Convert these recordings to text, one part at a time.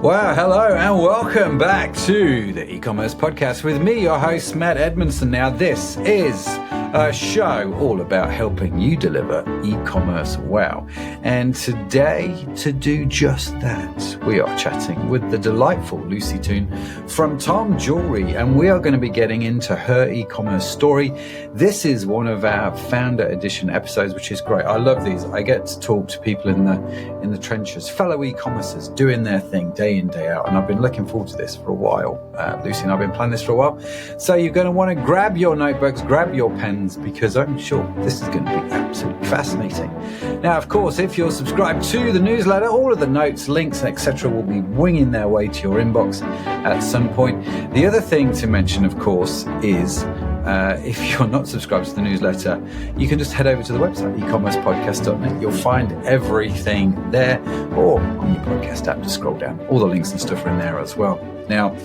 Well, hello and welcome back to the e-commerce podcast with me, your host, Matt Edmundson. Now, this is a show all about helping you deliver e-commerce well. And today, to do just that, we are chatting with the delightful Lucy Toone from Tomm Jewellery, and we are going to be getting into her e-commerce story. This is one of our founder edition episodes, which is great. I love these. I get to talk to people in the trenches, fellow e-commercers doing their thing day in, day out. And I've been looking forward to this for a while. Lucy and I've been planning this for a while. So you're going to want to grab your notebooks, grab your pens, because I'm sure this is going to be absolutely fascinating. Now, of course, if you're subscribed to the newsletter, all of the notes, links, etc. will be winging their way to your inbox at some point. The other thing to mention, of course, is if you're not subscribed to the newsletter, you can just head over to the website, ecommercepodcast.net. You'll find everything there, or on your podcast app, just scroll down. All the links and stuff are in there as well. Now,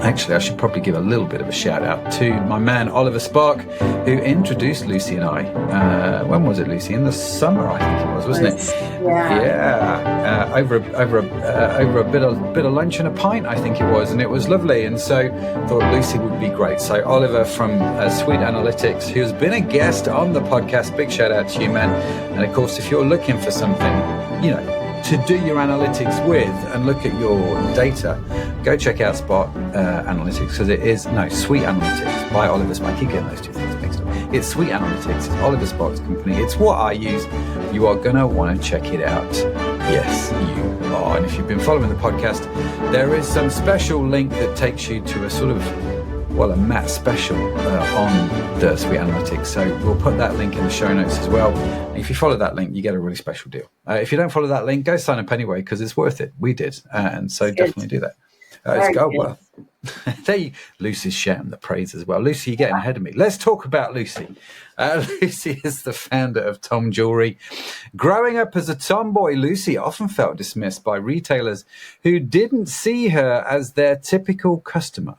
actually, I should probably give a little bit of a shout out to my man, Oliver Spark, who introduced Lucy and I. When was it, Lucy? In the summer, I think it was, wasn't it? Yeah. Over a bit of lunch and a pint, I think it was, and it was lovely. And so I thought Lucy would be great. So Oliver from Sweet Analytics, who's been a guest on the podcast, big shout out to you, man. And of course, if you're looking for something, to do your analytics with and look at your data, go check out Spot Analytics, because it is Sweet Analytics by Oliver Spark. I keep getting those two things mixed up. It's Sweet Analytics. It's Oliver Spark's company. It's what I use. You are going to want to check it out. Yes, you are. And if you've been following the podcast, there is some special link that takes you to a sort of, a Matt special on the Sweet Analytics. So we'll put that link in the show notes as well. And if you follow that link, you get a really special deal. If you don't follow that link, go sign up anyway, because it's worth it. We did. And so definitely do that. Well, there you, Lucy's shouting the praise as well. Lucy, you're getting ahead of me. Let's talk about Lucy. Lucy is the founder of Tomm Jewellery. Growing up as a tomboy, Lucy often felt dismissed by retailers who didn't see her as their typical customer.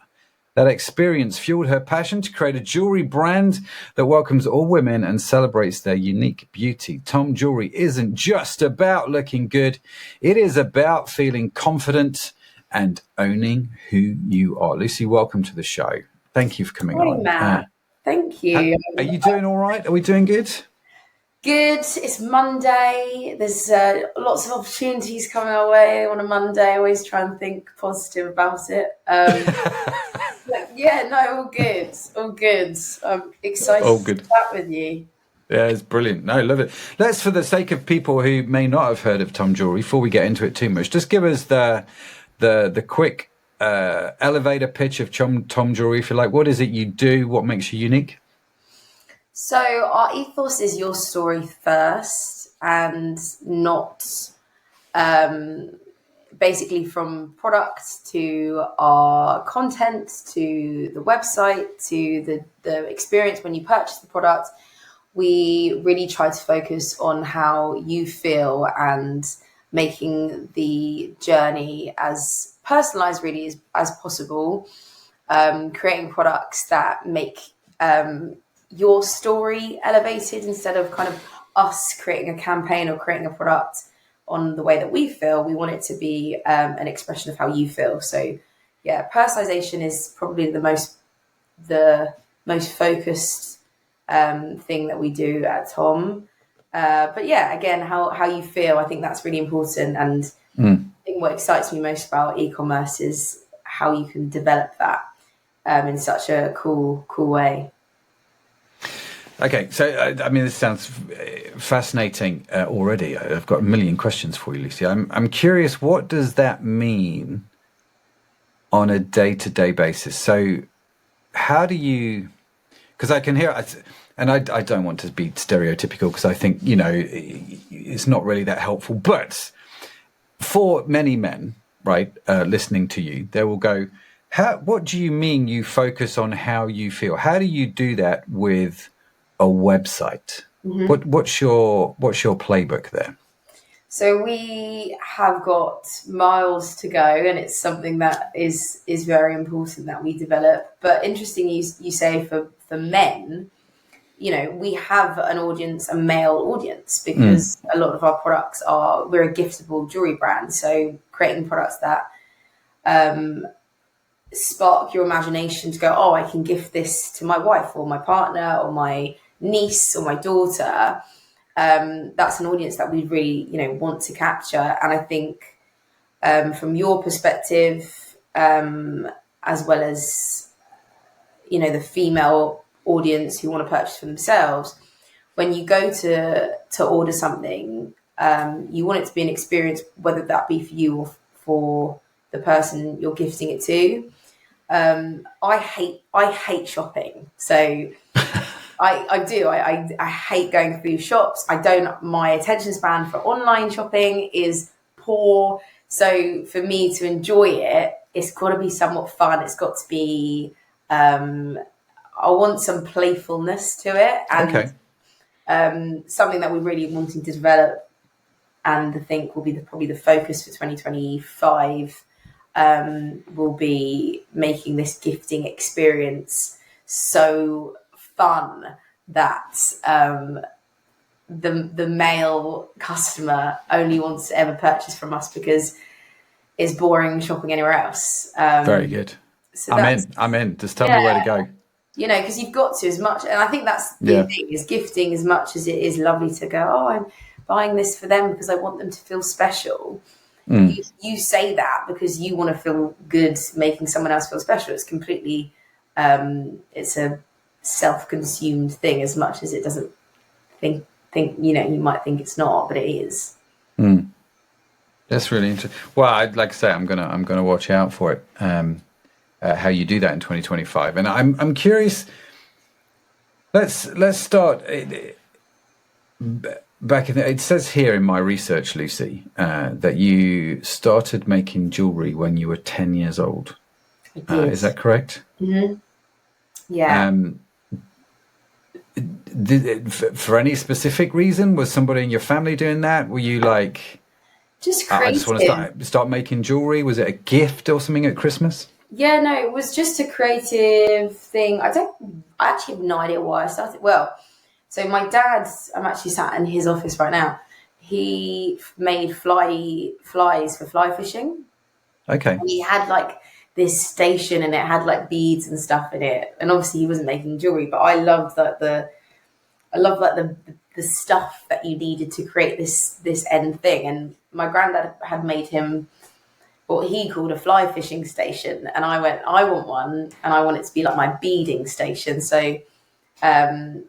That experience fueled her passion to create a jewelry brand that welcomes all women and celebrates their unique beauty. Tomm Jewellery isn't just about looking good. It is about feeling confident and owning who you are. Lucy, welcome to the show. Thank you for coming on. Matt. Thank you. Are you doing all right? Are we doing good? Good. It's Monday. There's lots of opportunities coming our way on a Monday. I always try and think positive about it. All good. All good. I'm excited to chat with you. Yeah, it's brilliant. No, love it. Let's, for the sake of people who may not have heard of Tomm Jewellery, before we get into it too much, just give us the quick elevator pitch of Tomm Jewellery, if you like. What is it you do? What makes you unique? So our ethos is your story first, and not basically from product to our content to the website to the experience when you purchase the product. We really try to focus on how you feel and making the journey as personalized really as possible, creating products that make your story elevated instead of kind of us creating a campaign or creating a product on the way that we feel. We want it to be an expression of how you feel. So yeah, personalization is probably the most focused thing that we do at Tomm. But yeah, again, how you feel, I think that's really important. And I think what excites me most about e-commerce is how you can develop that in such a cool way. Okay, so this sounds fascinating already. I've got a million questions for you, Lucy. I'm curious, what does that mean on a day-to-day basis? So how do you, because I can hear, and I don't want to be stereotypical, because I think, it's not really that helpful, but for many men, right, listening to you, they will go, what do you mean you focus on how you feel? How do you do that with a website? Mm-hmm. What's your playbook there? So we have got miles to go, and it's something that is very important that we develop. But interesting, you say for men, we have an audience, a male audience, because a lot of our products we're a giftable jewelry brand. So creating products that spark your imagination to go, oh, I can gift this to my wife or my partner or my niece or my daughter. That's an audience that we really, want to capture. And I think from your perspective, as well as, the female audience who want to purchase for themselves, when you go to order something, you want it to be an experience, whether that be for you or for the person you're gifting it to. I hate shopping, so I do. I hate going through shops. My attention span for online shopping is poor. So for me to enjoy it, it's got to be somewhat fun. It's got to be, I want some playfulness to it, and something that we're really wanting to develop, and I think will be probably the focus for 2025, will be making this gifting experience so fun that the male customer only wants to ever purchase from us because it's boring shopping anywhere else. Very good. So I'm in. Just tell me where to go. Because you've got to, as much, and I think that's the thing, is gifting, as much as it is lovely to go, oh, I'm buying this for them because I want them to feel special. You say that because you want to feel good making someone else feel special. It's completely, it's a self-consumed thing, as much as it doesn't think you might think it's not, but it is. That's really interesting. Well, like I say, I'm gonna watch out for it. How you do that in 2025, and I'm curious. Let's start back in. It says here in my research, Lucy, that you started making jewelry when you were 10 years old. Is that correct? Mm-hmm. Yeah. For any specific reason, was somebody in your family doing that? Were you like, just creative? I just want to start making jewelry. Was it a gift or something at Christmas? Yeah, no, it was just a creative thing. I actually have no idea why I started. Well, so my dad, I'm actually sat in his office right now. He made flies for fly fishing. Okay. And he had like this station, and it had like beads and stuff in it. And obviously he wasn't making jewelry, but I loved that the stuff that you needed to create this end thing. And my granddad had made him what he called a fly fishing station, and I went, I want one, and I want it to be like my beading station. So my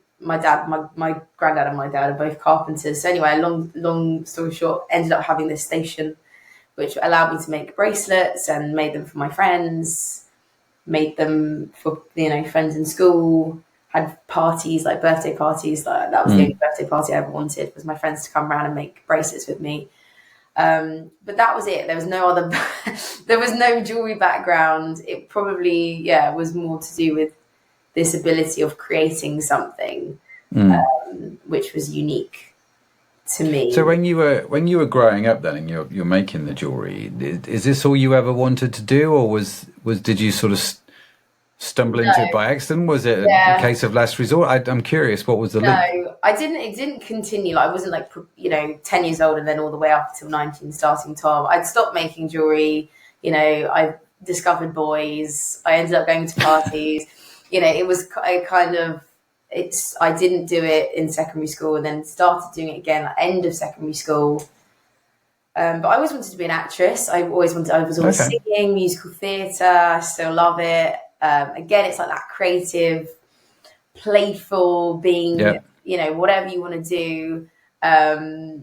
granddad and my dad are both carpenters. So anyway, long story short, ended up having this station which allowed me to make bracelets, and made them for my friends, made them for friends in school, had parties, like birthday parties. Like that was the only birthday party I ever wanted, was my friends to come around and make bracelets with me. But that was it. There was no other, there was no jewelry background. It probably, was more to do with this ability of creating something, which was unique to me. So when you were growing up then, and you're making the jewelry, is this all you ever wanted to do, or did you sort of stumble into it by accident? Was it a case of last resort? I'm curious, what was the loop? No, I didn't. It didn't continue. Like, I wasn't like 10 years old and then all the way up until 19 starting Tomm. I'd stopped making jewelry. I discovered boys. I ended up going to parties. It was I didn't do it in secondary school, and then started doing it again at end of secondary school. But I always wanted to be an actress. I was always singing, musical theatre. I still love it. Again, it's like that creative, playful, being, whatever you want to do. But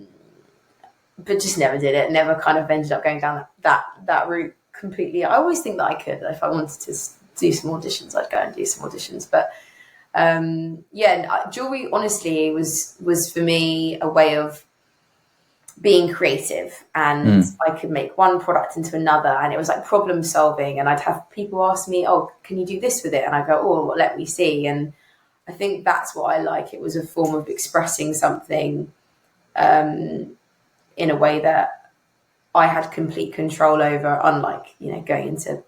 just never did it. Never kind of ended up going down that route completely. I always think that I could, if I wanted to do some auditions, I'd go and do some auditions. But jewelry, honestly, was for me a way of being creative, and I could make one product into another, and it was like problem solving. And I'd have people ask me, oh, can you do this with it? And I go, oh, well, let me see. And I think that's what I like. It was a form of expressing something in a way that I had complete control over, unlike, going into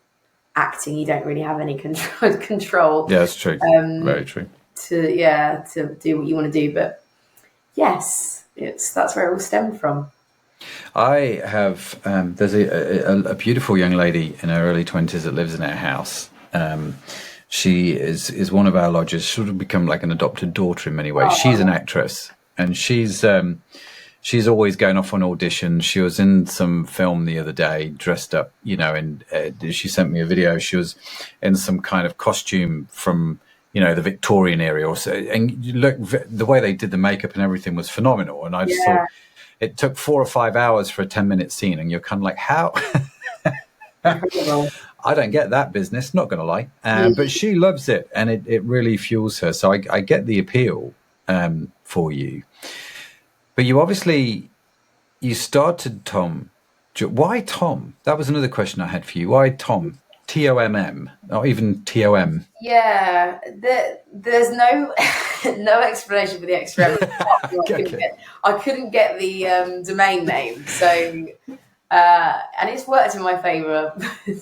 acting. You don't really have any control. Yeah, that's true. Very true. to do what you want to do. But yes, that's where it all stemmed from. I have, there's a beautiful young lady in her early 20s that lives in our house. She is one of our lodgers, sort of become like an adopted daughter in many ways. Oh. She's an actress, and she's always going off on auditions. She was in some film the other day, dressed up, and she sent me a video. She was in some kind of costume from, the Victorian era or so. And you look, the way they did the makeup and everything was phenomenal. And I just thought, it took 4 or 5 hours for a 10-minute scene, and you're kind of like, how? I don't get that business, not going to lie. But she loves it, and it really fuels her. So I get the appeal for you. But you started Tomm. Why Tomm? That was another question I had for you. Why Tomm? Tomm, or even Tom? Yeah, there's no no explanation for the extra. I couldn't get the domain name, so and it's worked in my favour. Do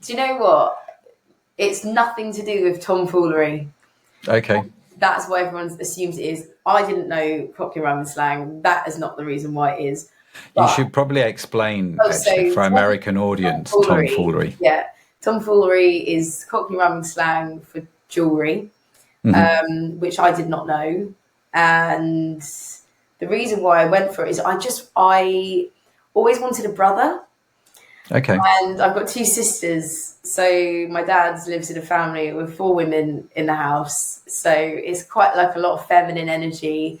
you know what? It's nothing to do with tomfoolery. Okay. That's what everyone assumes it is. I didn't know popular rhyming slang. That is not the reason why it is. But, you should probably explain for our American audience tomfoolery. Yeah, tomfoolery is Cockney rhyming slang for jewellery, which I did not know. And the reason why I went for it is I always wanted a brother. Okay. And I've got 2 sisters. So my dad lives in a family with 4 women in the house. So it's quite like a lot of feminine energy.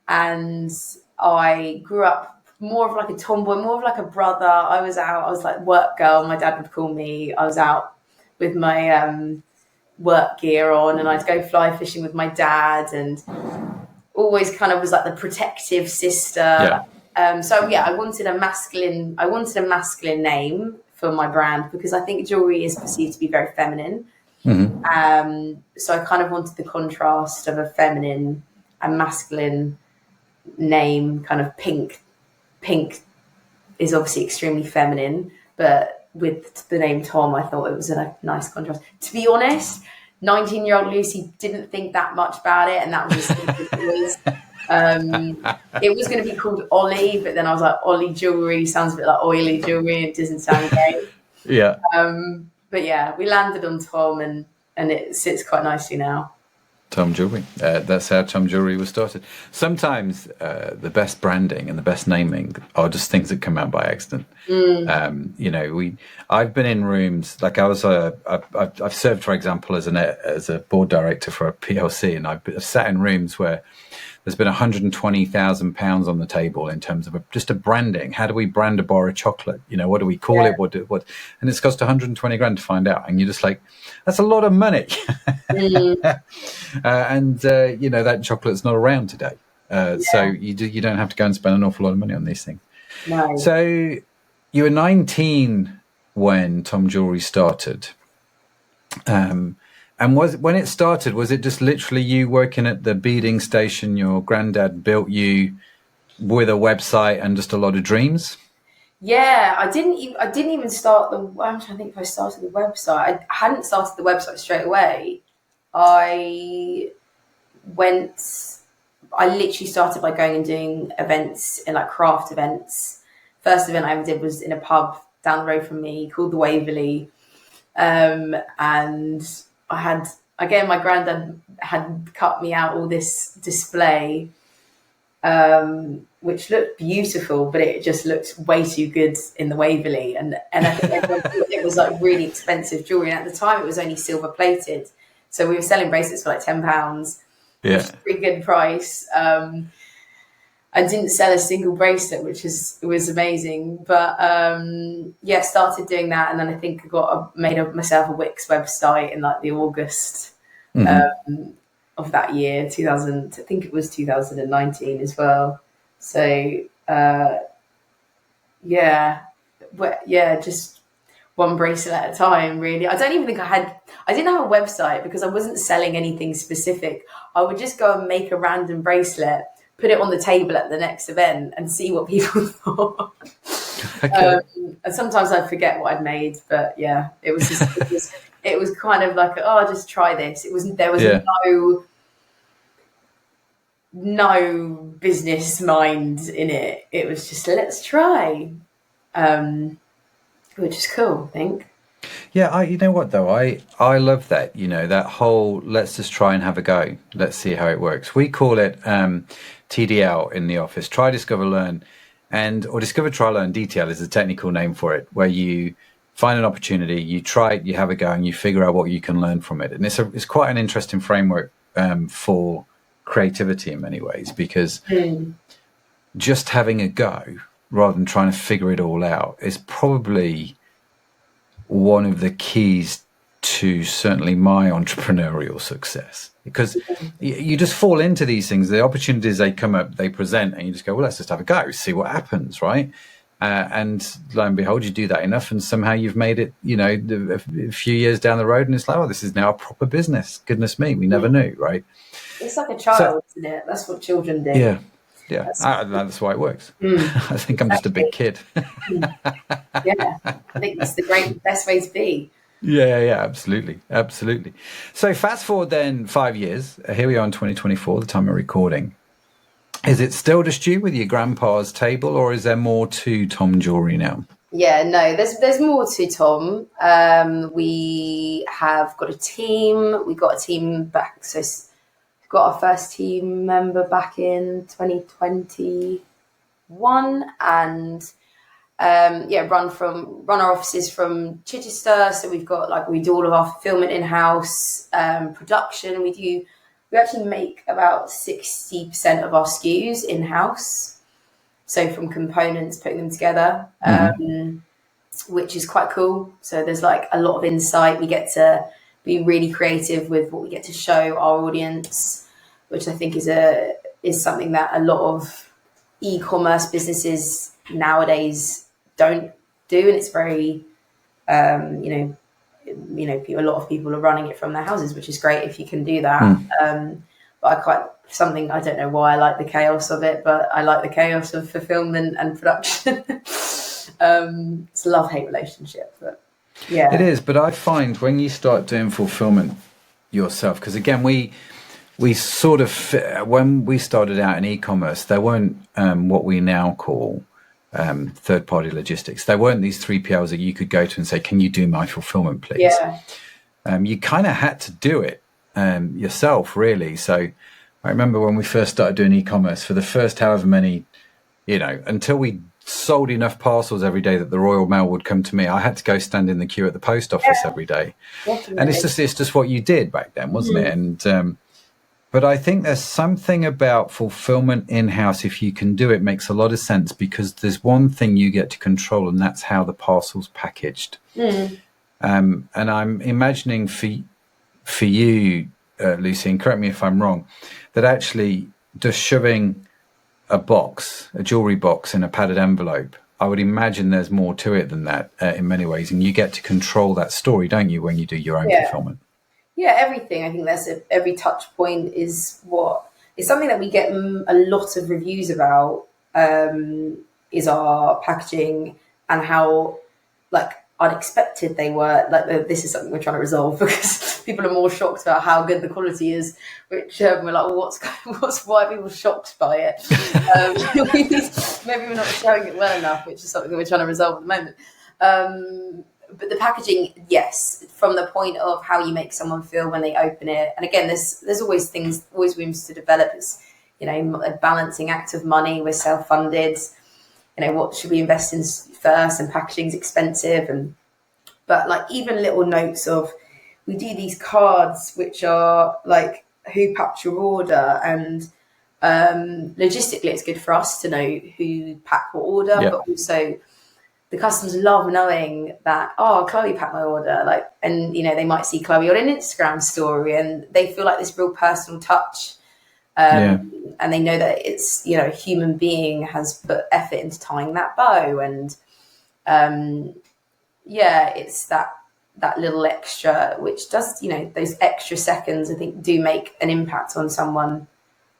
And I grew up more of like a tomboy, more of like a brother. I was like work girl, my dad would call me. I was out with my work gear on, and I'd go fly fishing with my dad, and always kind of was like the protective sister. I wanted a masculine name for my brand, because I think jewelry is perceived to be very feminine. So I kind of wanted the contrast of a feminine and masculine name. Kind of pink is obviously extremely feminine, but with the name Tom, I thought it was a nice contrast. To be honest, 19-year-old Lucy didn't think that much about it, and that was as simple as it was. It was going to be called Ollie, but then I was like, Ollie Jewellery sounds a bit like oily jewellery. It doesn't sound great. Yeah. But yeah, we landed on Tom, and it sits quite nicely now. Tomm Jewellery. That's how Tomm Jewellery was started. Sometimes the best branding and the best naming are just things that come out by accident. I've been in rooms, like I've served, for example, as a board director for a PLC, and I've sat in rooms where there's been £120,000 on the table in terms of just a branding. How do we brand a bar of chocolate? What do we call it? What? And it's cost 120 grand to find out. And you're just like, that's a lot of money. That chocolate's not around today. So you don't have to go and spend an awful lot of money on these things. No. So you were 19 when Tomm Jewellery started. And when it started, was it just literally you working at the Beading station? Your granddad built you with a website and just a lot of dreams? Yeah, I didn't even start I'm trying to think if I started the website. I hadn't started the website straight away. I literally started by going and doing events, in like craft events. First event I ever did was in a pub down the road from me called the Waverley. And I had, again, my granddad had cut me out all this display, which looked beautiful, but it just looked way too good in the Waverley. And I think everyone thought it was like really expensive jewellery. And at the time, it was only silver plated. So we were selling bracelets for like £10, which is a pretty good price. I didn't sell a single bracelet, which was amazing. But started doing that, and then I think I made myself a Wix website in like the August of that year, 2000. I think it was 2019 as well. So just one bracelet at a time, really. I don't even think I didn't have a website because I wasn't selling anything specific. I would just go and make a random bracelet, put it on the table at the next event, and see what people thought. Okay. And sometimes I'd forget what I'd made, but yeah, it was it was kind of like, oh, just try this. There was no business mind in it. It was just, let's try, which is cool, I think. Yeah, you know what though, I love that, that whole let's just try and have a go. Let's see how it works. We call it TDL in the office, try, discover, learn, or discover, try, learn. DTL is the technical name for it, where you find an opportunity, you try it, you have a go, and you figure out what you can learn from it. And it's quite an interesting framework for creativity in many ways, because just having a go rather than trying to figure it all out is probably one of the keys to certainly my entrepreneurial success, because you just fall into these things. The opportunities, they come up, they present, and you just go, well, let's just have a go, see what happens, right? And lo and behold, you do that enough, and somehow you've made it, a few years down the road, and it's like, oh, this is now a proper business. Goodness me, we never knew, right? It's like a child, isn't it? That's what children do. Yeah. That's why it works. I think I'm just a big kid. Yeah, I think it's the best way to be. Yeah, absolutely. So fast forward then 5 years. Here we are in 2024, the time of recording. Is it still just you with your grandpa's table, or is there more to Tomm Jewellery now? Yeah, no, there's more to Tom. We have got a team. We got a team back. So we've got our first team member back in 2021, and run our offices from Chichester. So we've got we do all of our fulfillment in-house, production. We actually make about 60% of our SKUs in-house. So from components, putting them together, which is quite cool. So there's a lot of insight. We get to be really creative with what we get to show our audience, which I think is something that a lot of e-commerce businesses nowadays don't do, and it's very a lot of people are running it from their houses, which is great if you can do that. But I don't know why I like the chaos of it, but I like the chaos of fulfillment and production. It's a love-hate relationship, but yeah, it is. But I find when you start doing fulfillment yourself, because again, we sort of, when we started out in e-commerce, there weren't what we now call third-party logistics. There weren't these 3PLs that you could go to and say, can you do my fulfillment, please? Yeah. You kind of had to do it yourself, really. So I remember when we first started doing e-commerce, for the first however many, until we sold enough parcels every day that the Royal Mail would come to me, I had to go stand in the queue at the post office every day. Definitely. And it's just what you did back then, wasn't it? And but I think there's something about fulfillment in-house, if you can do it, makes a lot of sense, because there's one thing you get to control, and that's how the parcel's packaged. And I'm imagining for you, Lucy, and correct me if I'm wrong, that actually just shoving a jewellery box in a padded envelope, I would imagine there's more to it than that in many ways, and you get to control that story, don't you, when you do your own fulfillment? Yeah, everything. I think every touch point is something that we get a lot of reviews about, is our packaging and how unexpected they were. This is something we're trying to resolve, because people are more shocked about how good the quality is, which we're like, well, why are people shocked by it? Maybe we're not showing it well enough, which is something that we're trying to resolve at the moment. But the packaging, yes, from the point of how you make someone feel when they open it. And again, there's always rooms to develop. It's, a balancing act of money. We're self-funded. What should we invest in first? And packaging's expensive. But even little notes of, we do these cards, which are who packed your order. And logistically, it's good for us to know who packed what order, but also the customers love knowing that, Chloe packed my order, and they might see Chloe on an Instagram story, and they feel like this real personal touch, and they know that it's a human being has put effort into tying that bow, and it's that little extra, which does those extra seconds, I think, do make an impact on someone,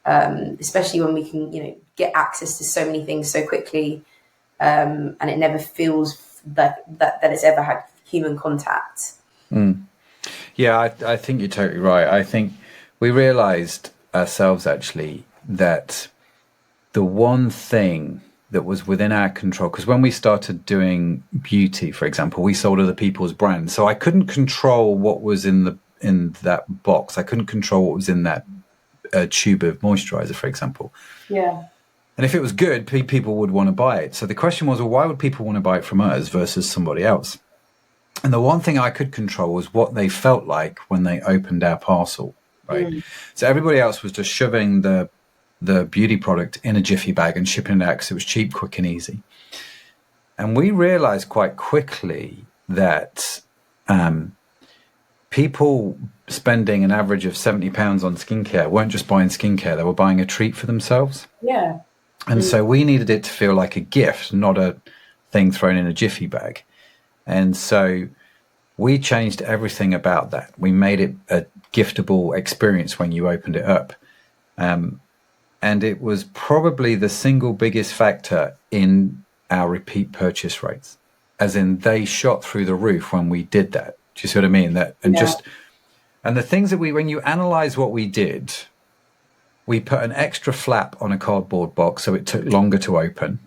especially when we can get access to so many things so quickly. And it never feels that it's ever had human contact. Yeah, I think you're totally right. I think we realized ourselves actually that the one thing that was within our control, because when we started doing beauty, for example, we sold other people's brands. So I couldn't control what was in that box. I couldn't control what was in that tube of moisturizer, for example. Yeah. And if it was good, people would want to buy it. So the question was, well, why would people want to buy it from us versus somebody else? And the one thing I could control was what they felt like when they opened our parcel, right? So everybody else was just shoving the beauty product in a jiffy bag and shipping it out because it was cheap, quick, and easy. And we realized quite quickly that people spending an average of £70 on skincare weren't just buying skincare, they were buying a treat for themselves. Yeah. And so we needed it to feel like a gift, not a thing thrown in a jiffy bag. And so we changed everything about that. We made it a giftable experience when you opened it up. And it was probably the single biggest factor in our repeat purchase rates, as in they shot through the roof when we did that. Do you see what I mean? And the things that when you analyze what we did, we put an extra flap on a cardboard box so it took longer to open,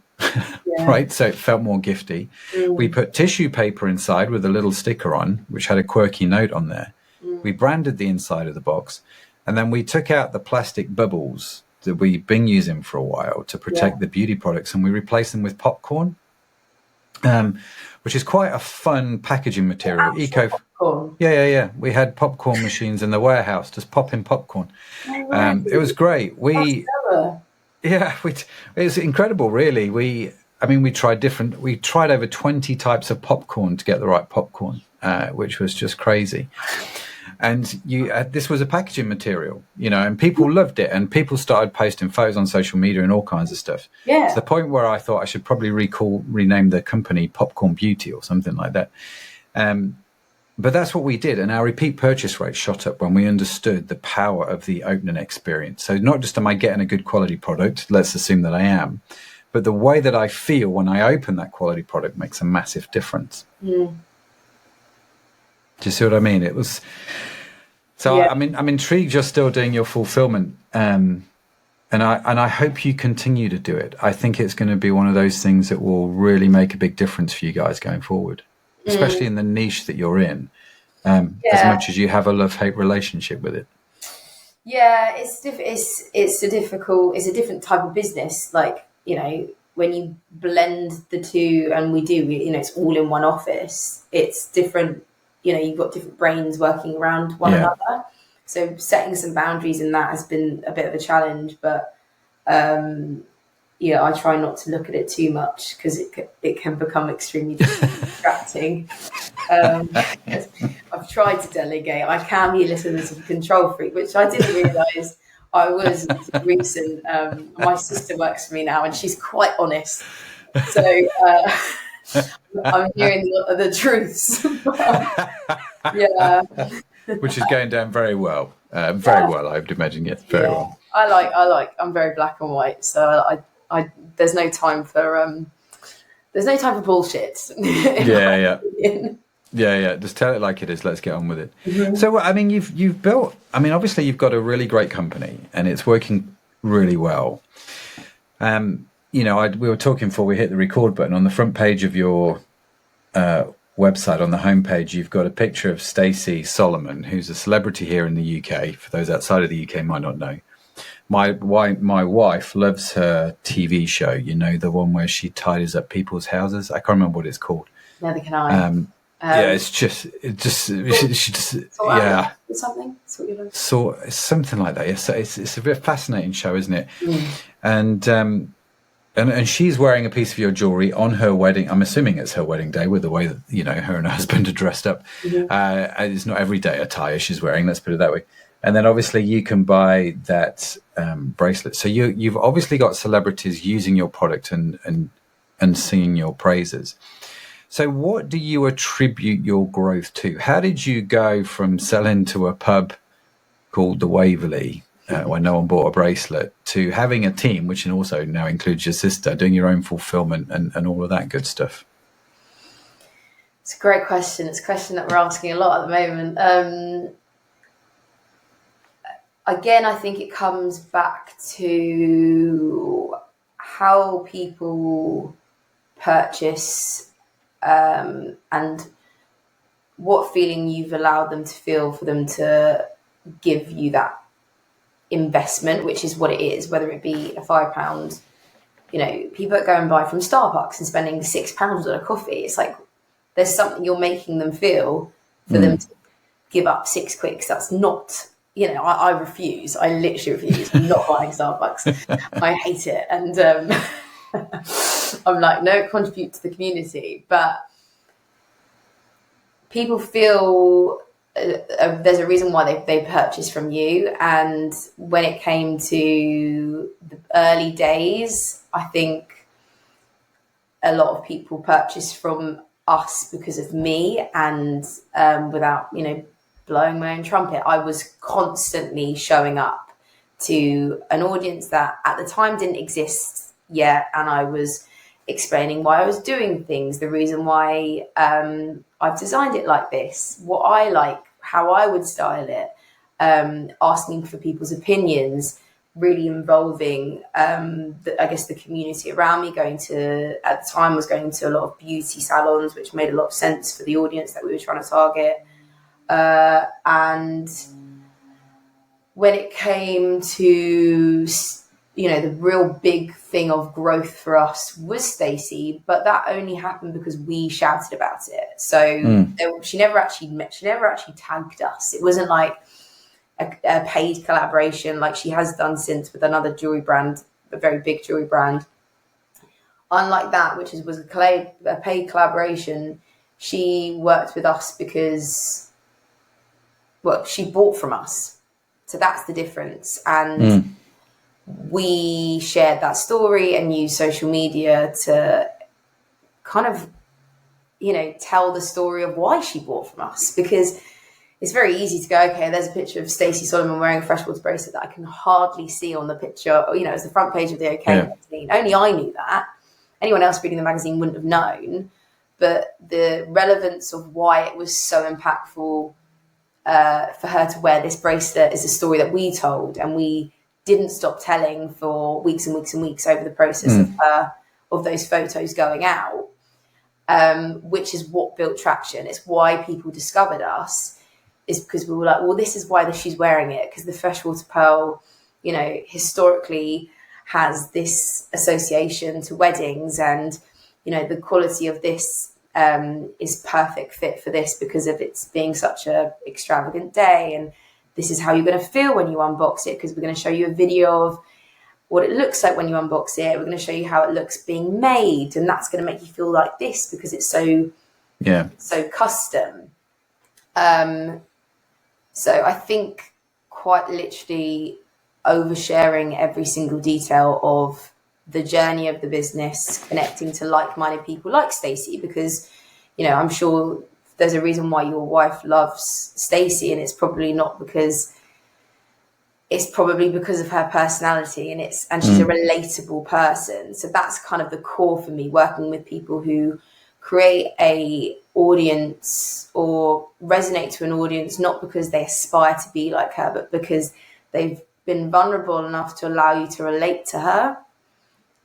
right? So it felt more gifty. We put tissue paper inside with a little sticker on, which had a quirky note on there. We branded the inside of the box. And then we took out the plastic bubbles that we've been using for a while to protect the beauty products, and we replaced them with popcorn, which is quite a fun packaging material. Popcorn. Yeah. We had popcorn machines in the warehouse, just popping popcorn. It was great. It was incredible, really. We tried over 20 types of popcorn to get the right popcorn, which was just crazy. And this was a packaging material, and people loved it, and people started posting photos on social media and all kinds of stuff. Yeah. To the point where I thought I should probably rename the company Popcorn Beauty or something like that. But that's what we did, and our repeat purchase rate shot up when we understood the power of the opening experience. So not just am I getting a good quality product, let's assume that I am, but the way that I feel when I open that quality product makes a massive difference. Do you see what I mean? It was so. Yeah. I'm intrigued. You're still doing your fulfillment, and I hope you continue to do it. I think it's going to be one of those things that will really make a big difference for you guys going forward, especially in the niche that you're in. As much as you have a love-hate relationship with it. Yeah, it's a different type of business. Like, when you blend the two, and we do, it's all in one office. It's different. You've got different brains working around one another. So setting some boundaries in that has been a bit of a challenge, but I try not to look at it too much because it can become extremely distracting. I've tried to delegate. I can be a little bit of a control freak, which I didn't realise I was until recent. My sister works for me now, and she's quite honest. So I'm hearing the truths. Which is going down very well. Well, I would imagine. Yes, very well. I'm very black and white, so I there's no time for bullshit. Yeah. Just tell it like it is. Let's get on with it. So, you've built. Obviously, you've got a really great company, and it's working really well. We were talking before we hit the record button. On the front page of your website, on the homepage, you've got a picture of Stacey Solomon, who's a celebrity here in the UK. For those outside of the UK might not know. My wife loves her TV show, the one where she tidies up people's houses. I can't remember what it's called. Neither can I. It's just something. So something like that. Yes, it's a very fascinating show, isn't it? And she's wearing a piece of your jewelry on her wedding. I'm assuming it's her wedding day, with the way that her and her husband are dressed up. It's not everyday attire she's wearing. Let's put it that way. And then obviously you can buy that bracelet. So you've obviously got celebrities using your product and singing your praises. So what do you attribute your growth to? How did you go from selling to a pub called the Waverley, where no one bought a bracelet, to having a team, which also now includes your sister, doing your own fulfillment and all of that good stuff? It's a great question. It's a question that we're asking a lot at the moment. Again, I think it comes back to how people purchase, and what feeling you've allowed them to feel for them to give you that investment, which is what it is, whether it be a £5, people that go and buy from Starbucks and spending £6 on a coffee. It's like, there's something you're making them feel for them to give up 6 quid. That's not, I refuse. I literally refuse. I'm not buying Starbucks. I hate it. And I'm like, no, contribute to the community. But people feel there's a reason why they purchase from you. And when it came to the early days, I think a lot of people purchase from us because of me, and without blowing my own trumpet, I was constantly showing up to an audience that at the time didn't exist yet, and I was explaining why I was doing things, the reason why I've designed it like this, what I like, how I would style it, asking for people's opinions, really involving the community around me. At the time, was going to a lot of beauty salons, which made a lot of sense for the audience that we were trying to target. And when it came to the real big thing of growth for us was Stacey, but that only happened because we shouted about it. So she never actually tagged us. It wasn't like a paid collaboration like she has done since with another jewelry brand, a very big jewelry brand. Unlike that, which was a paid collaboration, she worked with us because, she bought from us. So that's the difference. And we shared that story and used social media to kind of, tell the story of why she bought from us, because it's very easy to go, okay, there's a picture of Stacey Solomon wearing a freshwater bracelet that I can hardly see on the picture. It's the front page of the OK magazine. Only I knew that. Anyone else reading the magazine wouldn't have known. But the relevance of why it was so impactful for her to wear this bracelet is a story that we told, and we didn't stop telling for weeks and weeks and weeks over the process of those photos going out, which is what built traction. It's why people discovered us, is because we were like, well, this is why she's wearing it, because the freshwater pearl, historically has this association to weddings, and, the quality of this is perfect fit for this because of its being such a extravagant day. And this is how you're going to feel when you unbox it, because we're going to show you a video of what it looks like when you unbox it. We're going to show you how it looks being made, and that's going to make you feel like this because it's so custom. So I think quite literally oversharing every single detail of the journey of the business, connecting to like-minded people like Stacey, because, I'm sure there's a reason why your wife loves Stacey, and it's probably because of her personality, and she's a relatable person. So that's kind of the core for me, working with people who create a audience or resonate to an audience, not because they aspire to be like her, but because they've been vulnerable enough to allow you to relate to her.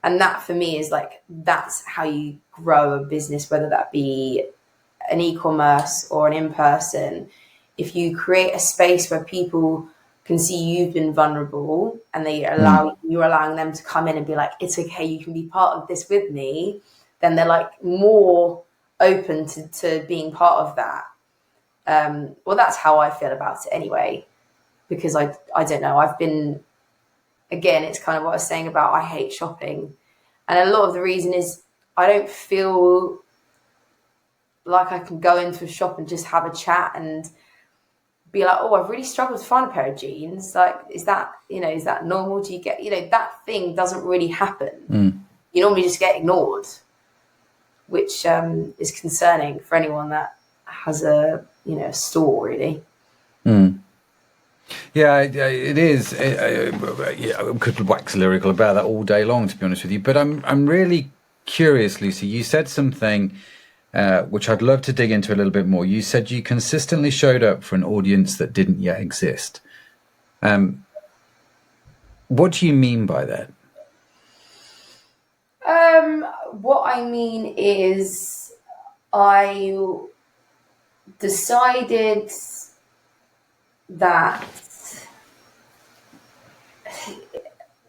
And that for me is that's how you grow a business, whether that be an e-commerce or an in-person. If you create a space where people can see you've been vulnerable, and you're allowing them to come in and be like, it's okay, you can be part of this with me, then they're more open to being part of that. That's how I feel about it anyway, because I don't know, again, it's kind of what I was saying about I hate shopping. And a lot of the reason is I don't feel like I can go into a shop and just have a chat and be like, oh, I've really struggled to find a pair of jeans. Is that normal? Do you get, that thing doesn't really happen. You normally just get ignored, which is concerning for anyone that has a store, really. Yeah, it is. I could wax lyrical about that all day long, to be honest with you. But I'm really curious, Lucy. You said something which I'd love to dig into a little bit more. You said you consistently showed up for an audience that didn't yet exist. What do you mean by that? What I mean is I decided that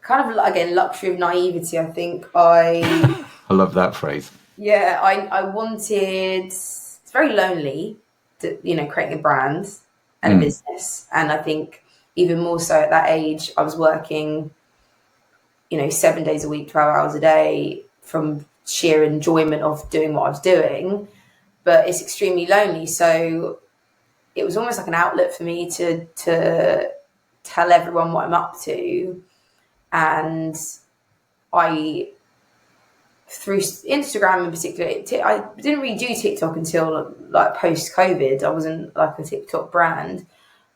kind of, again, luxury of naivety, I think. I love that phrase. Yeah, I wanted, it's very lonely, to, creating a brand and a business. And I think even more so at that age, I was working, 7 days a week, 12 hours a day from sheer enjoyment of doing what I was doing. But it's extremely lonely. So it was almost like an outlet for me to tell everyone what I'm up to. And through Instagram in particular, I didn't really do TikTok until like post-COVID. I wasn't like a TikTok brand,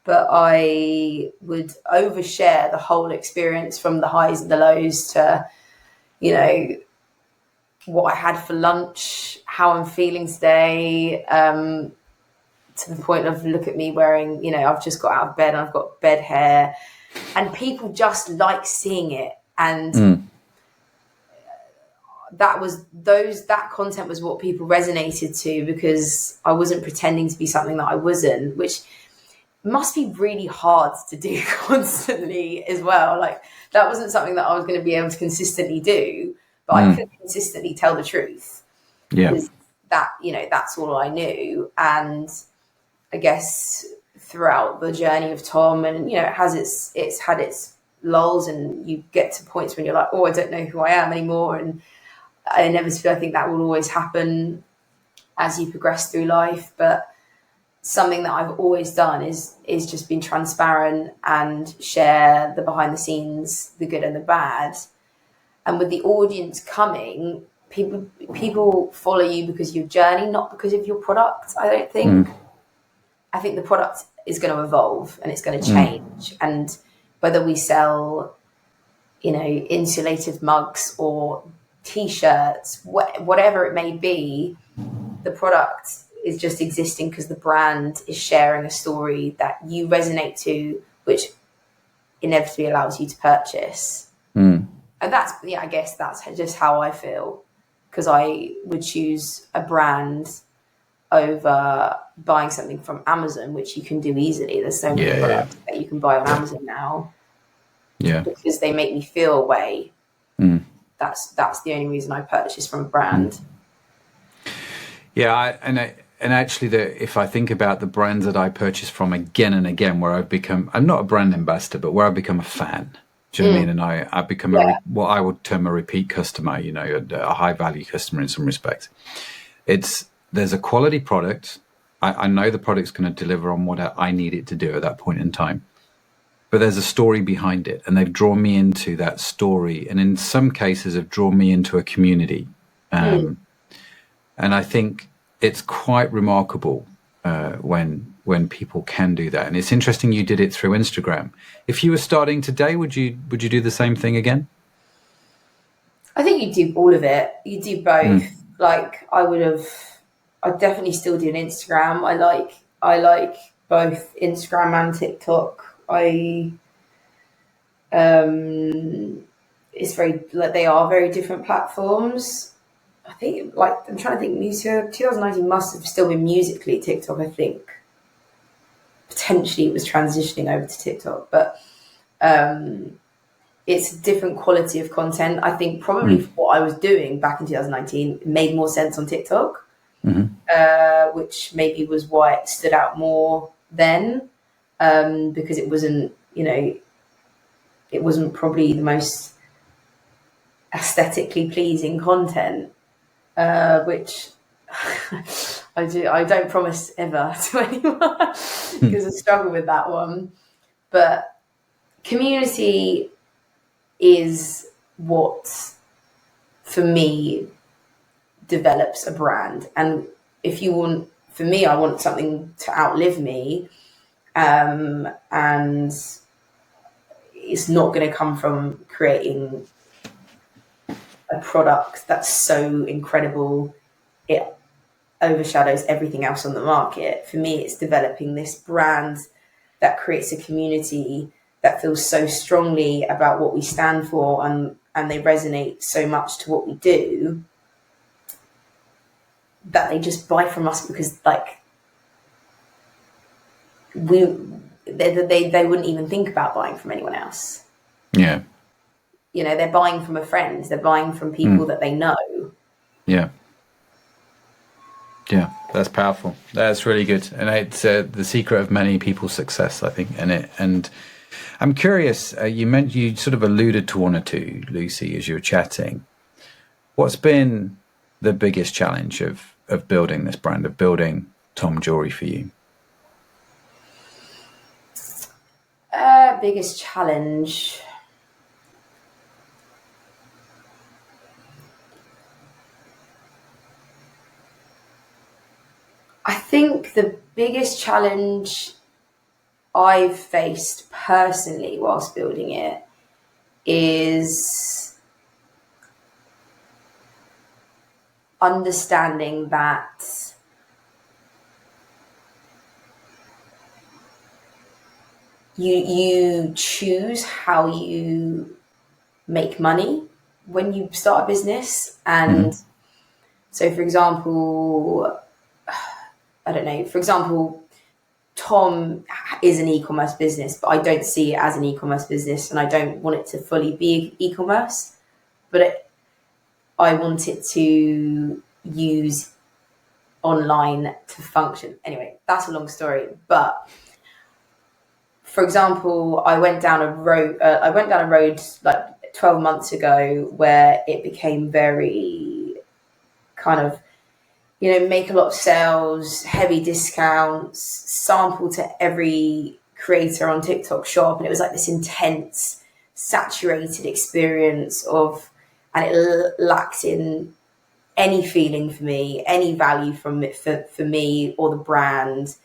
but I would overshare the whole experience from the highs and the lows to, what I had for lunch, how I'm feeling today, to the point of look at me wearing, I've just got out of bed and I've got bed hair, and people just like seeing it. And that content was what people resonated to, because I wasn't pretending to be something that I wasn't, which must be really hard to do constantly as well. Like, that wasn't something that I was going to be able to consistently do, but I could consistently tell the truth. Yeah. Because that, that's all I knew. And I guess throughout the journey of Tom, and, it's had its lulls, and you get to points when you're like, oh, I don't know who I am anymore. And inevitably, I think that will always happen as you progress through life. But something that I've always done is just been transparent and share the behind the scenes, the good and the bad. And with the audience coming, people follow you because of your journey, not because of your product, I don't think. I think the product is going to evolve and it's going to change. And whether we sell, insulated mugs or T-shirts, whatever it may be, the product is just existing because the brand is sharing a story that you resonate to, which inevitably allows you to purchase. And I guess that's just how I feel, because I would choose a brand over buying something from Amazon, which you can do easily. There's so many products that you can buy on Amazon now. Yeah, because they make me feel a way. That's the only reason I purchase from a brand. Yeah, and actually, if I think about the brands that I purchase from again and again, where I'm not a brand ambassador, but where I've become a fan. Do you know what I mean? And I become what I would term a repeat customer, a high value customer in some respects. There's a quality product. I know the product's going to deliver on what I need it to do at that point in time. But there's a story behind it, and they've drawn me into that story, and in some cases have drawn me into a community. And I think it's quite remarkable when people can do that. And it's interesting you did it through Instagram. If you were starting today, would you do the same thing again? I think you do all of it. You do both. Like, I'd definitely still do an Instagram. I like both Instagram and TikTok. It's very, like, they are very different platforms. I think, like, I'm trying to think, 2019 must have still been Musically TikTok, I think. Potentially it was transitioning over to TikTok, but it's a different quality of content. I think probably for what I was doing back in 2019, it made more sense on TikTok, which maybe was why it stood out more then, because it wasn't, it wasn't probably the most aesthetically pleasing content, which I don't promise ever to anyone, because I struggle with that one. But community is what, for me, develops a brand. And if you want, for me, I want something to outlive me, and it's not going to come from creating a product that's so incredible it overshadows everything else on the market. For me, it's developing this brand that creates a community that feels so strongly about what we stand for, and they resonate so much to what we do that they just buy from us because like they wouldn't even think about buying from anyone else. Yeah. You know, they're buying from a friend, they're buying from people that they know. Yeah. Yeah, that's powerful. That's really good. And it's the secret of many people's success, I think. And I'm curious, you sort of alluded to one or two, Lucy, as you were chatting. What's been the biggest challenge of building this brand, of building Tomm Jewellery for you? Biggest challenge. I think the biggest challenge I've faced personally whilst building it is understanding that you choose how you make money when you start a business. And so, for example, I don't know, for example, Tomm is an e-commerce business, but I don't see it as an e-commerce business, and I don't want it to fully be e-commerce, but I want it to use online to function. Anyway, that's a long story, but for example, I went down a road like 12 months ago where it became very kind of, you know, make a lot of sales, heavy discounts, sample to every creator on TikTok shop. And it was like this intense, saturated experience and it lacked in any feeling for me, any value from it for me or the brand.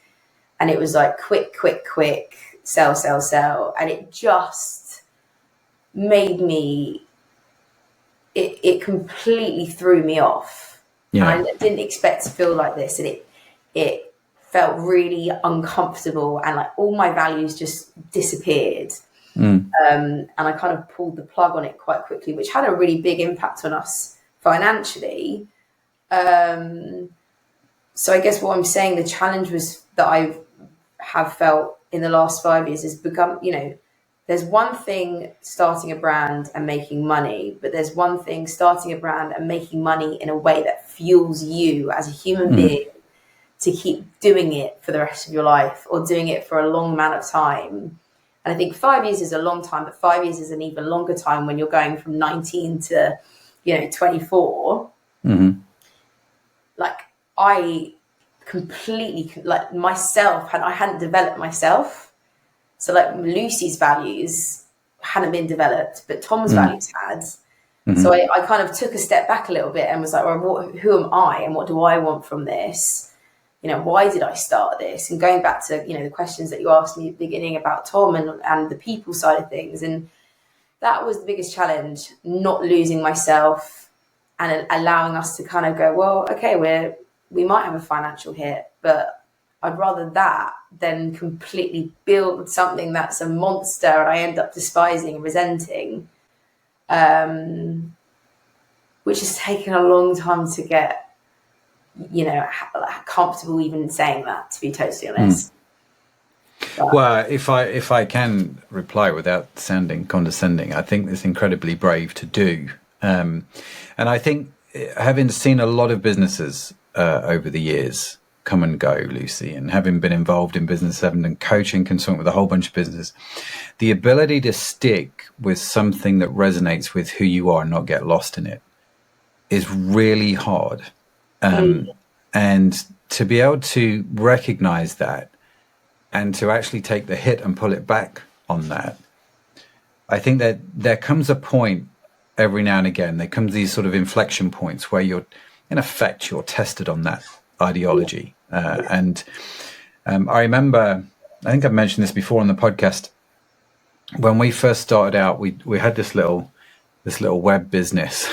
And it was like quick, sell. And it just made me, it completely threw me off. Yeah. And I didn't expect to feel like this. And it felt really uncomfortable, and like all my values just disappeared. And I kind of pulled the plug on it quite quickly, which had a really big impact on us financially. So I guess what I'm saying, the challenge was that I have felt in the last 5 years has become, you know, there's one thing starting a brand and making money, but there's one thing starting a brand and making money in a way that fuels you as a human being to keep doing it for the rest of your life, or doing it for a long amount of time. And I think 5 years is a long time, but 5 years is an even longer time when you're going from 19 to, you know, 24. Like I completely, like myself, I hadn't developed myself. So like Lucy's values hadn't been developed, but Tomm's values had. So I kind of took a step back a little bit and was like, well, who am I and what do I want from this? You know, why did I start this? And going back to, you know, the questions that you asked me at the beginning about Tomm and the people side of things. And that was the biggest challenge, not losing myself and allowing us to kind of go, well, okay, we might have a financial hit, but I'd rather that than completely build something that's a monster and I end up despising and resenting, which has taken a long time to get, you know, comfortable even saying that, to be totally honest. Well, if I can reply without sounding condescending, I think it's incredibly brave to do. And I think, having seen a lot of businesses over the years come and go, Lucy, and having been involved in business and coaching, consulting with a whole bunch of businesses, the ability to stick with something that resonates with who you are and not get lost in it is really hard. And to be able to recognize that and to actually take the hit and pull it back on that, I think that there comes a point every now and again, there comes these sort of inflection points where you're, in effect, you're tested on that ideology. And I remember, I think I've mentioned this before on the podcast, when we first started out, we had this little web business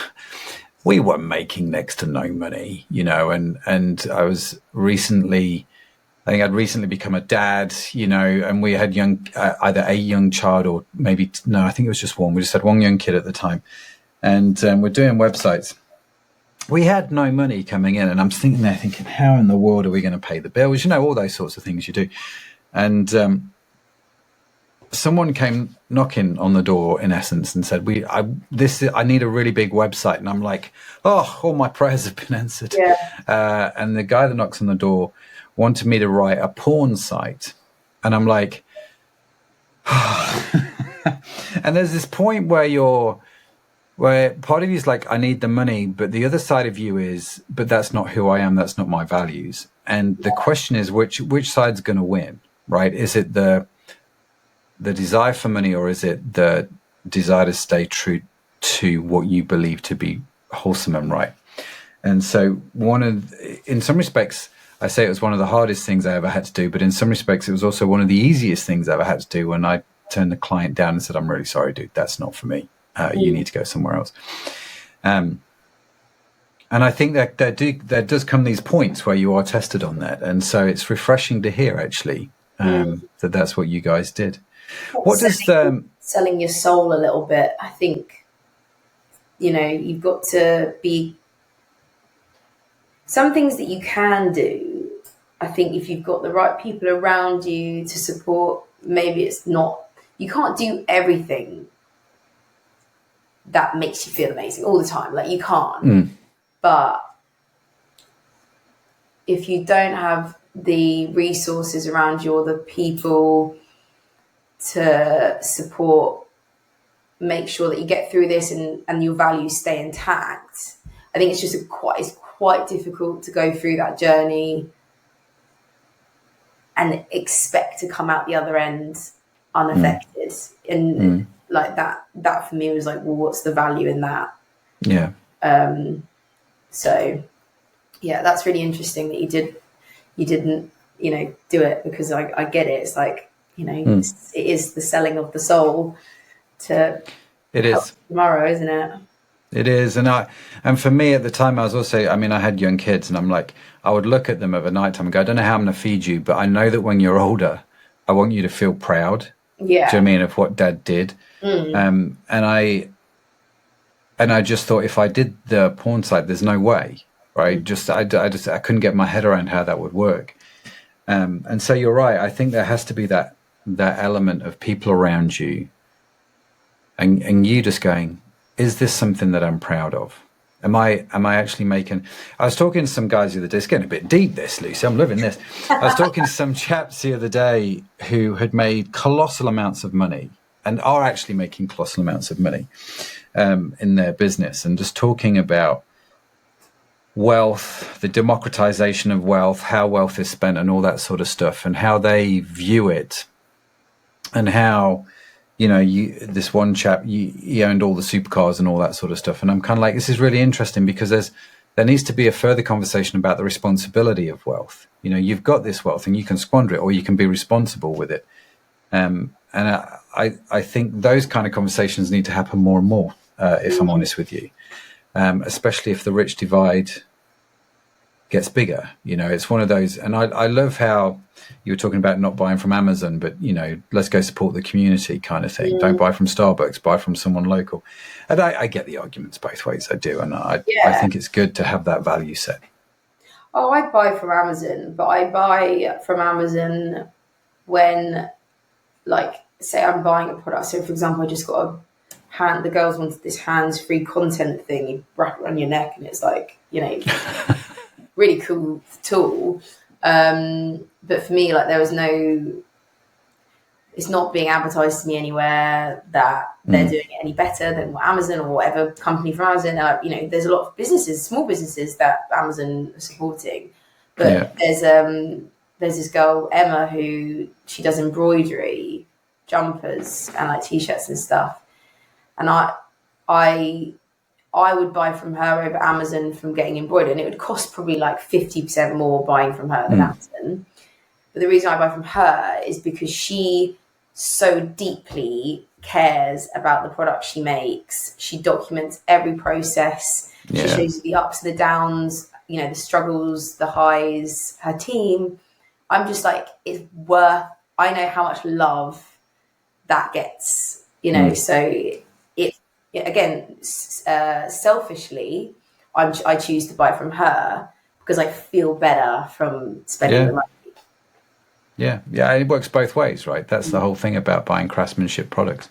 we were making next to no money, and I was recently, I think I'd recently become a dad, and we had either a young child or maybe, no, I think it was just one. We just had one young kid at the time, and we're doing websites. We had no money coming in, and I'm thinking, how in the world are we going to pay the bills? All those sorts of things you do. And someone came knocking on the door, in essence, and said, I need a really big website. And I'm like, oh, all my prayers have been answered. Yeah. And the guy that knocks on the door wanted me to write a porn site. And I'm like, and there's this point where part of you is like, I need the money, but the other side of you is, but that's not who I am. That's not my values. And the question is, which side's going to win, right? Is it the desire for money, or is it the desire to stay true to what you believe to be wholesome and right? And so in some respects, I say it was one of the hardest things I ever had to do, but in some respects, it was also one of the easiest things I ever had to do when I turned the client down and said, I'm really sorry, dude, that's not for me. You need to go somewhere else. And I think that there does come these points where you are tested on that. And so it's refreshing to hear, actually, that that's what you guys did. Selling your soul a little bit, I think, you've got to be some things that you can do. I think if you've got the right people around you to support, maybe it's not, you can't do everything that makes you feel amazing all the time. Like, you can't. But if you don't have the resources around you or the people to support, make sure that you get through this and your values stay intact, I think it's just it's quite difficult to go through that journey and expect to come out the other end unaffected. And like that for me was like, well, what's the value in that? Yeah. So yeah, that's really interesting that you didn't, do it, because I get it. It's like, it is the selling of the soul to help tomorrow, isn't it? It is. And for me at the time, I was also, I had young kids, and I'm like, I would look at them over night time and go, I don't know how I'm going to feed you, but I know that when you're older, I want you to feel proud. Yeah. Do you know what I mean? Of what Dad did. And I just thought, if I did the porn site, there's no way, right? I couldn't get my head around how that would work. And so you're right. I think there has to be that element of people around you, and you just going, is this something that I'm proud of? Am I actually making? I was talking to some guys the other day. It's getting a bit deep, this, Lucy. I'm loving this. I was talking to some chaps the other day who had made colossal amounts of money and are actually making colossal amounts of money in their business, and just talking about wealth, the democratization of wealth, how wealth is spent, and all that sort of stuff, and how they view it, and how, this one chap, he owned all the supercars and all that sort of stuff. And I'm kind of like, this is really interesting, because there needs to be a further conversation about the responsibility of wealth. You've got this wealth and you can squander it, or you can be responsible with it. And I think those kind of conversations need to happen more and more, if I'm honest with you, especially if the rich divide gets bigger. It's one of those. And I love how you were talking about not buying from Amazon, but, let's go support the community kind of thing. Don't buy from Starbucks, buy from someone local. And I get the arguments both ways. I do. And I think it's good to have that value set. Oh, I buy from Amazon, but I buy from Amazon when, like, say I'm buying a product. So, for example, I just got the girls wanted this hands-free content thing. You wrap it around your neck and it's like, really cool tool. But for me, like, it's not being advertised to me anywhere that they're doing it any better than what Amazon or whatever company from Amazon. There's a lot of businesses, small businesses that Amazon are supporting. But there's this girl, Emma, who she does embroidery, jumpers and like t-shirts and stuff. And I would buy from her over Amazon from getting embroidered, and it would cost probably like 50% more buying from her than Amazon. But the reason I buy from her is because she so deeply cares about the product she makes. She documents every process. She shows you the ups, the downs, you know, the struggles, the highs, her team. I'm just like, it's worth, I know how much love that gets, you know, so again, selfishly, I choose to buy from her because I feel better from spending the money. Yeah, it works both ways, right? That's the whole thing about buying craftsmanship products.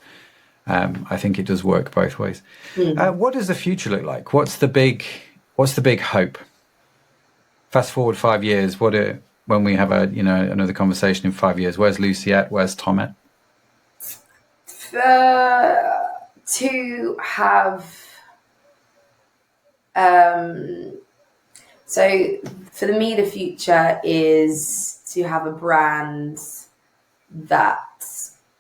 I think it does work both ways. What does the future look like? What's the big hope? Fast forward 5 years. When we have another conversation in 5 years? Where's Lucy at? Where's Tom at? To have so for me, the future is to have a brand that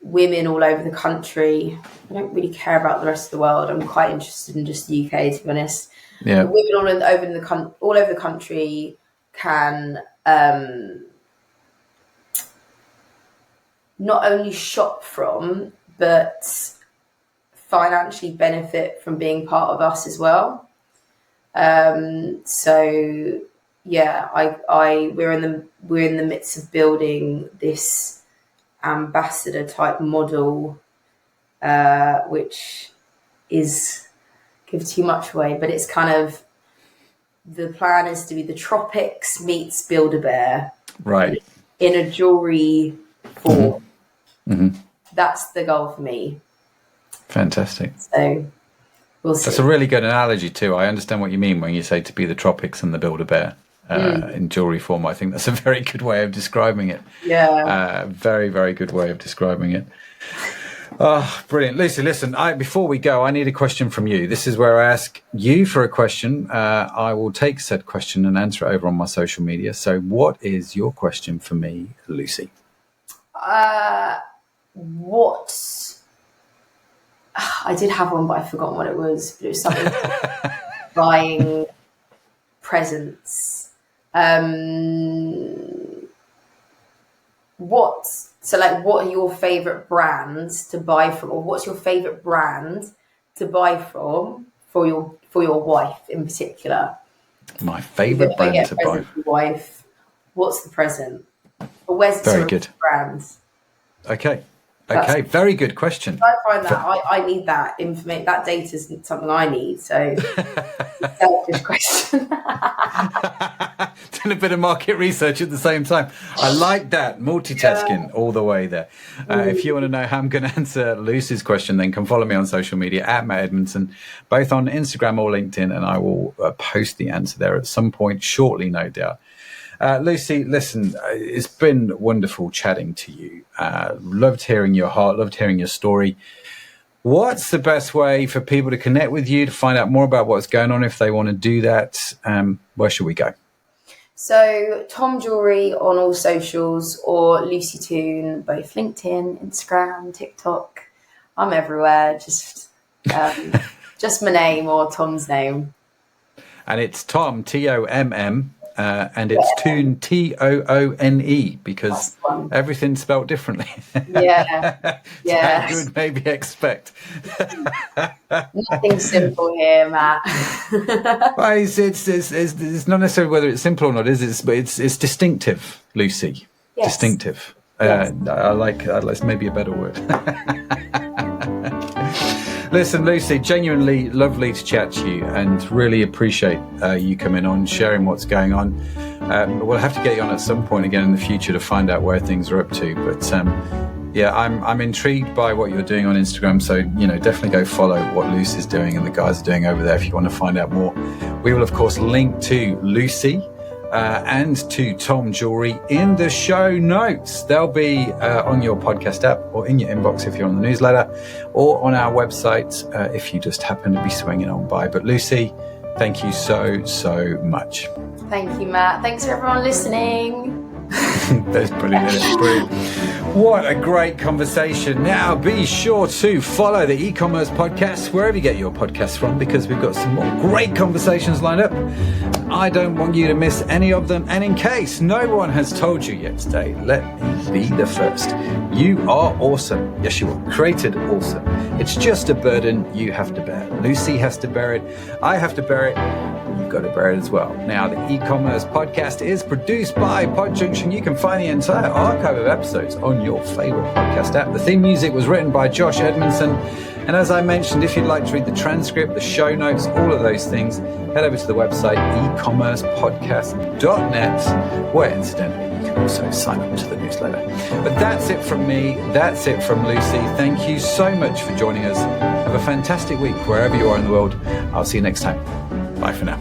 women all over the country, I don't really care about the rest of the world, I'm quite interested in just the UK, to be honest. Yeah. But women all over the country can not only shop from, but financially benefit from being part of us as well. So yeah, we're in the midst of building this ambassador type model, which is give too much away, but it's kind of, the plan is to be the tropics meets Build-A-Bear, right, in a jewelry form. That's the goal for me. Fantastic. So we'll see. That's a really good analogy too. I understand what you mean when you say to be the tropics and the Build-A-Bear in jewelry form. I think that's a very good way of describing it. Yeah. Very, very good way of describing it. Oh, brilliant. Lucy, listen, before we go, I need a question from you. This is where I ask you for a question. I will take said question and answer it over on my social media. So what is your question for me, Lucy? I did have one, but I've forgotten what it was. But it was something buying presents. What are your favorite brands to buy from, or what's your favorite brand to buy from for your wife in particular? My favorite brand to buy for your wife. What's the present? Or where's the very good brands? Okay, very good question. I find that I need that information. That data is something I need. So, selfish question. Doing a bit of market research at the same time. I like that, multitasking all the way there. If you want to know how I'm going to answer Lucy's question, then come follow me on social media at Matt Edmundson, both on Instagram or LinkedIn, and I will post the answer there at some point shortly, no doubt. Lucy, listen, it's been wonderful chatting to you. Loved hearing your heart, loved hearing your story. What's the best way for people to connect with you, to find out more about what's going on if they want to do that? Where should we go? So Tomm Jewellery on all socials, or Lucy Toone, both LinkedIn, Instagram, TikTok. I'm everywhere. Just my name or Tom's name. And it's Tomm, Tomm. And it's Toone, Toone, because everything's spelled differently. Yeah. As you would maybe expect. Nothing simple here, Matt. Well, it's not necessarily whether it's simple or not, is it? But it's distinctive, Lucy. Yes. Distinctive. Yes. I like that's maybe a better word. Listen, Lucy, genuinely lovely to chat to you, and really appreciate you coming on, sharing what's going on. We'll have to get you on at some point again in the future to find out where things are up to. But yeah, I'm intrigued by what you're doing on Instagram. So, definitely go follow what Lucy's doing and the guys are doing over there if you want to find out more. We will, of course, link to Lucy and to Tomm Jewellery in the show notes. They'll be on your podcast app or in your inbox if you're on the newsletter, or on our website if you just happen to be swinging on by. But Lucy, thank you so much. Thank you, Matt. Thanks for everyone listening. That's brilliant. That's brilliant. What a great conversation. Now, be sure to follow the e-commerce podcast wherever you get your podcasts from, because we've got some more great conversations lined up. I don't want you to miss any of them. And in case no one has told you yet today, let me be the first. You are awesome. Yes, you are. Created awesome. It's just a burden you have to bear. Lucy has to bear it. I have to bear it. You've got to bear it as well. Now, the e-commerce podcast is produced by Podjunction. You can find the entire archive of episodes on your favorite podcast app. The theme music was written by Josh Edmundson. And as I mentioned, if you'd like to read the transcript, the show notes, all of those things, head over to the website ecommercepodcast.net, where incidentally you can also sign up to the newsletter. But that's it from me. That's it from Lucy. Thank you so much for joining us. Have a fantastic week wherever you are in the world. I'll see you next time. Bye for now.